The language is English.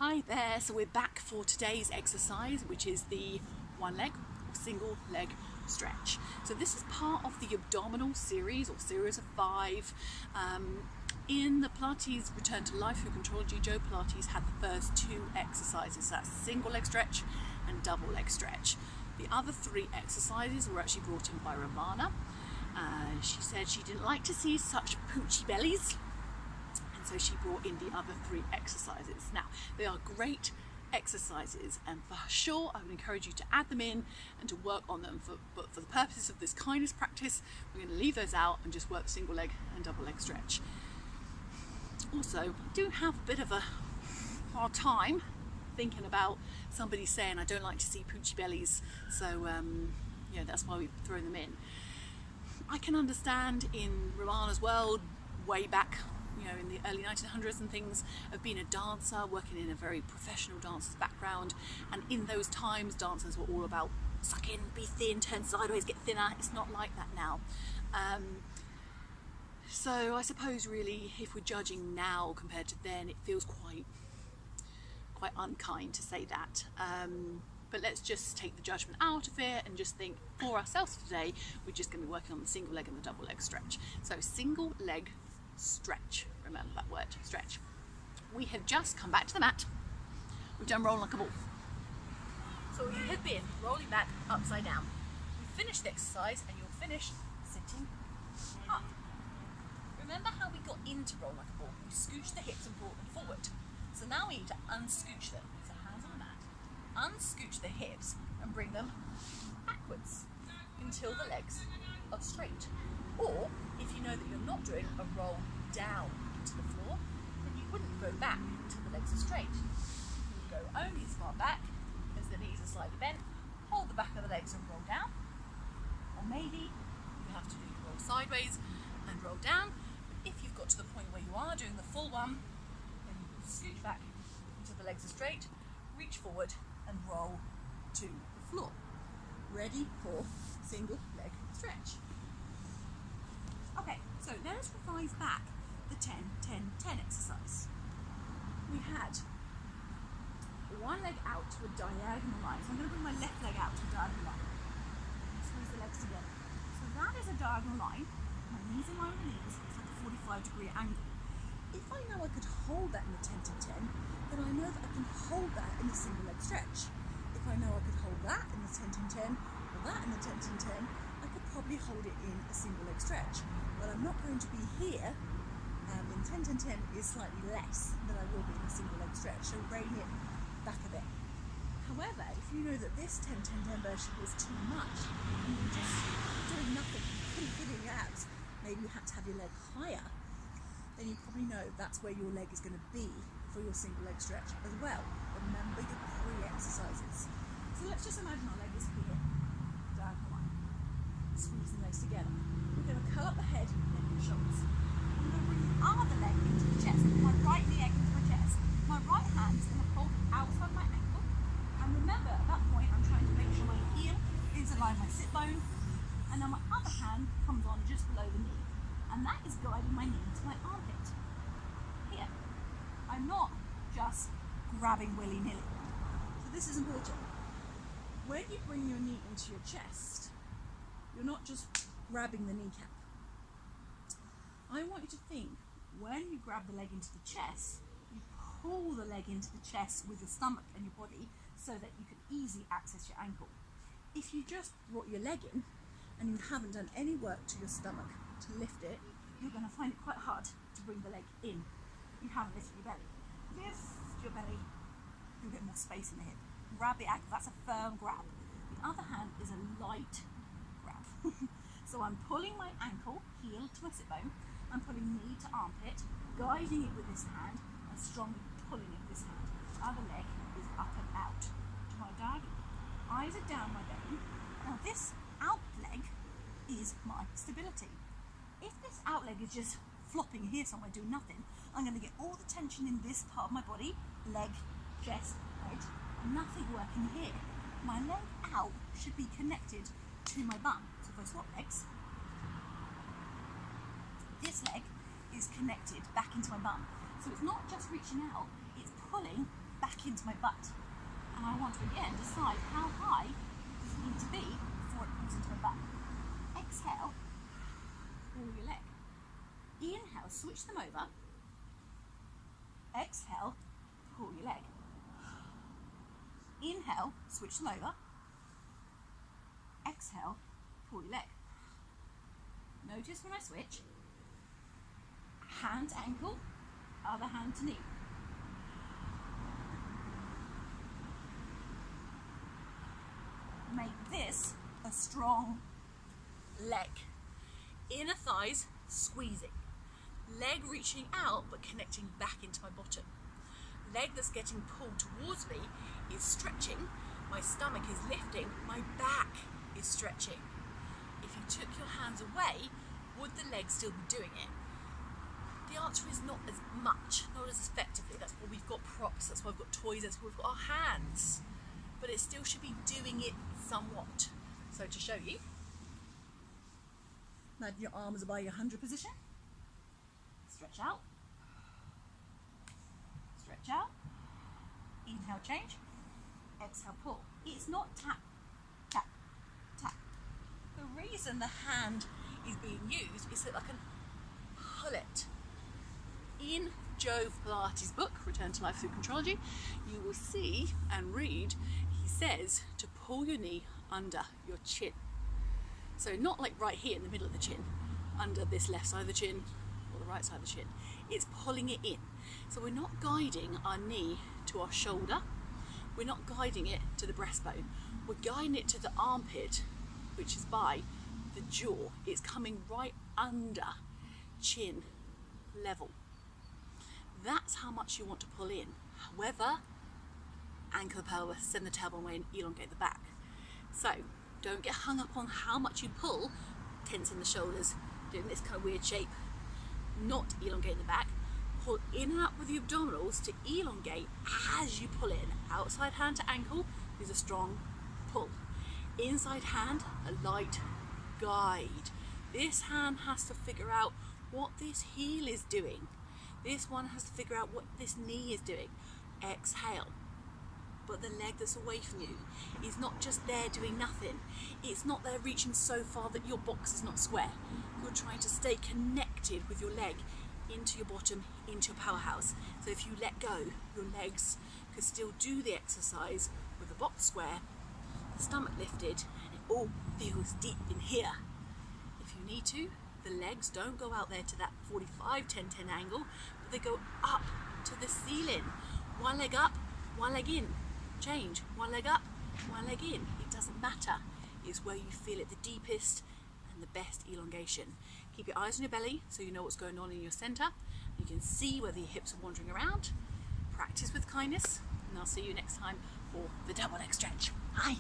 Hi there, so we're back for today's exercise, which is the one leg or single leg stretch. So this is part of the abdominal series or series of 5. In the Pilates Return to Life through Contrology, Joe Pilates had the first 2 exercises. That's single leg stretch and double leg stretch. The other 3 exercises were actually brought in by Ramana. She said she didn't like to see such poochy bellies, and so she brought in the other 3 exercises. Now, they are great exercises, and for sure I would encourage you to add them in and to work on them, but for the purposes of this kindness practice, we're going to leave those out and just work single leg and double leg stretch. Also, I do have a bit of a hard time thinking about somebody saying I don't like to see poochy bellies, so that's why we throw them in. I can understand in Ramana's world, way back in the early 1900s and things, of being a dancer, working in a very professional dancer's background, and in those times dancers were all about suck in, be thin, turn sideways, get thinner. It's not like that now. So I suppose really if we're judging now compared to then, it feels quite unkind to say that. But let's just take the judgment out of it and just think for ourselves today, we're just going to be working on the single leg and the double leg stretch. So single leg stretch, remember that word, stretch. We have just come back to the mat. We've done roll like a ball. So you have been rolling back upside down. We've finished the exercise and you'll finish sitting up. Remember how we got into roll like a ball? We scooched the hips and brought them forward. So now we need to unscooch them. So hands on the mat, unscooch the hips and bring them backwards until the legs are straight. Or if you know that you're not doing a roll down to the floor, then you wouldn't go back until the legs are straight. You would go only as far back as the knees are slightly bent, hold the back of the legs and roll down. Or maybe you have to do roll sideways and roll down. But if you've got to the point where you are doing the full one, then you will scooch back until the legs are straight, reach forward and roll to the floor. Ready for single leg stretch. Okay, so let us revise back the 10-10-10 exercise. We had one leg out to a diagonal line. So I'm going to bring my left leg out to a diagonal line. Squeeze the legs together. So that is a diagonal line. My knees in line with the knees. It's like a 45-degree angle. If I know I could hold that in the 10-10, then I know that I can hold that in the single leg stretch. If I know I could hold that in the 10-10-10 or that in the 10-10-10, I could probably hold it in a single leg stretch. But I'm not going to be here. In 10-10-10 is slightly less than I will be in a single leg stretch, so rein it back a bit. However, if you know that this 10-10-10 version was too much and you're just doing nothing, you couldn't fit in your abs, maybe you had to have your leg higher, then you probably know that's where your leg is going to be for your single leg stretch as well. Remember your pre-exercises. So let's just imagine our leg is here, diagonal line, squeeze the legs together. We're going to curl up the head, neck and shoulders. I'm going to bring the other leg into the chest, my right knee into my chest. My right hand is going to hold outside my ankle. And remember, at that point, I'm trying to make sure my heel is aligned with my sit bone. And then my other hand comes on just below the knee. And that is guiding my knee to my armpit. Here. I'm not just grabbing willy-nilly. So this is important. When you bring your knee into your chest, you're not just grabbing the kneecap. I want you to think, when you grab the leg into the chest, you pull the leg into the chest with your stomach and your body so that you can easily access your ankle. If you just brought your leg in and you haven't done any work to your stomach to lift it, you're going to find it quite hard to bring the leg in. You haven't lifted your belly. Lift your belly, you'll get more space in the hip. Grab the ankle, that's a firm grab. The other hand is a light grab. So I'm pulling my ankle, heel to my sit bone, I'm pulling knee to armpit, guiding it with this hand, and strongly pulling it with this hand. The other leg is up and out to my diagonal. Eyes are down my belly. Now this out leg is my stability. If this out leg is just flopping here somewhere doing nothing, I'm going to get all the tension in this part of my body, leg, chest, head, and nothing working here. My leg out should be connected to my bum. So if I swap legs, this leg is connected back into my bum. So it's not just reaching out, it's pulling back into my butt. And I want to again decide how high does it need to be before it comes into my butt. Exhale, pull your leg. Inhale, switch them over. Exhale, pull your leg. Inhale, switch them over. Exhale, pull your leg. Notice when I switch, hand to ankle, other hand to knee. Make this a strong leg. Inner thighs squeezing. Leg reaching out but connecting back into my bottom. Leg that's getting pulled towards me is stretching. My stomach is lifting. My back is stretching. If you took your hands away, would the leg still be doing it? The answer is not as much, not as effectively. That's why we've got props, that's why we've got toys, that's why we've got our hands. But it still should be doing it somewhat. So to show you, imagine your arms are by your 100 position. Stretch out. Stretch out. Inhale, change. Exhale, pull. It's not tap, tap, tap. The reason the hand is being used is so that I can pull it. In Joe Pilates' book, Return to Life Through Contrology, you will see and read, he says to pull your knee under your chin. So not like right here in the middle of the chin, under this left side of the chin or the right side of the chin. It's pulling it in. So we're not guiding our knee to our shoulder. We're not guiding it to the breastbone. We're guiding it to the armpit, which is by the jaw. It's coming right under chin level. That's how much you want to pull in. However, anchor the pelvis, send the tailbone away and elongate the back. So don't get hung up on how much you pull, tensing the shoulders, doing this kind of weird shape, not elongate the back. Pull in and up with the abdominals to elongate as you pull in. Outside hand to ankle is a strong pull. Inside hand, a light guide. This hand has to figure out what this heel is doing. This one has to figure out what this knee is doing. Exhale. But the leg that's away from you is not just there doing nothing. It's not there reaching so far that your box is not square. You're trying to stay connected with your leg into your bottom, into your powerhouse. So if you let go, your legs could still do the exercise with the box square, the stomach lifted, and it all feels deep in here. If you need to, the legs don't go out there to that 45, 10, 10 angle, but they go up to the ceiling. One leg up, one leg in. Change. One leg up, one leg in. It doesn't matter. It's where you feel it the deepest and the best elongation. Keep your eyes on your belly so you know what's going on in your center. You can see whether your hips are wandering around. Practice with kindness, and I'll see you next time for the double leg stretch. Bye.